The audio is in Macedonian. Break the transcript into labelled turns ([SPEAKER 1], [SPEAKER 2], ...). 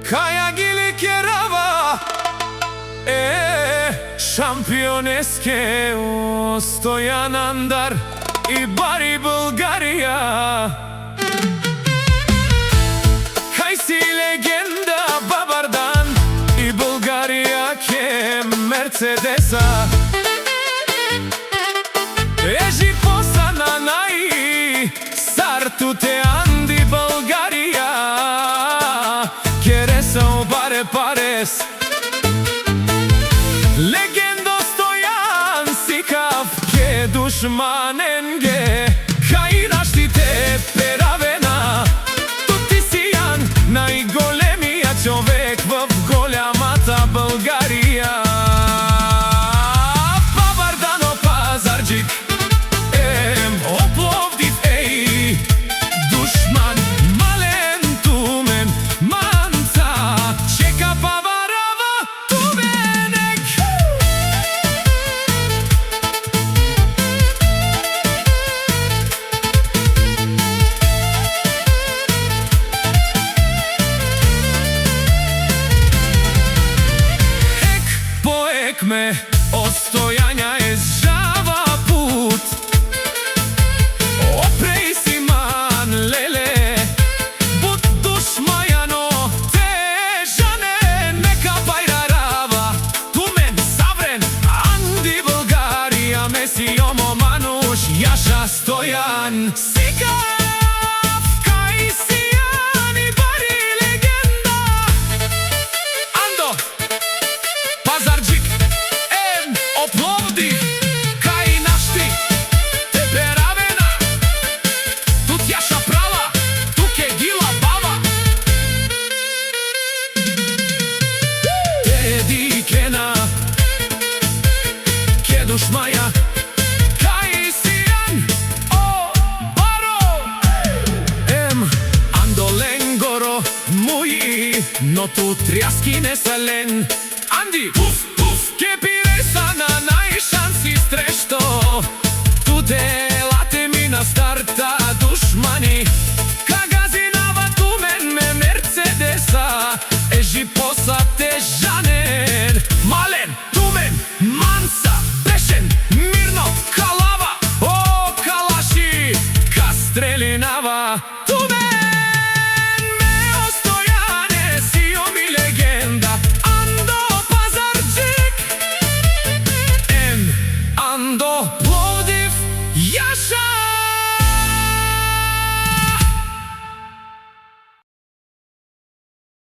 [SPEAKER 1] Kaja gili kjerava Šampioneske Stojan Andar I Bari Bulgarija Kaj si legenda Babardan I Bulgarija ke Mercedesa Eži posana nai Sartu te Andi Bulgarija Keresa u bare pares Legendo Stojan Sikav Ke dušmanenge Kaj naštite Peravena Тут си Ян Най-големия човек в голямата България Бабардано Пазарджик Опловдив Душман Мален Тумен Манца Чека Баварава Туменек Ек по екме Остојања е жава пут Опреј си ман леле Бут душмајано тежане Нека бајрарава Тумен Саврен Анди Българија Меси Омо Мануш Јаша Стојан Сикав Кај си Јан И Бари легенда Андо Пазарджик Опловди Кај нашти Те Перавена Тут Јаша права Тук е Гила бава Теди Кена Ке душмаја Кај си Јан О Баро Андолен Горо Муи Но тут тряски не сален Анди Пуф Пуф Ке пиреса на најшанси стрешто Туде лате ми на старта душмани Кагазинава тумен ме Мерцедеса Ежи посате жанен Мален Тумен Манса Бешен Мирно Калава О Калаши Кастрели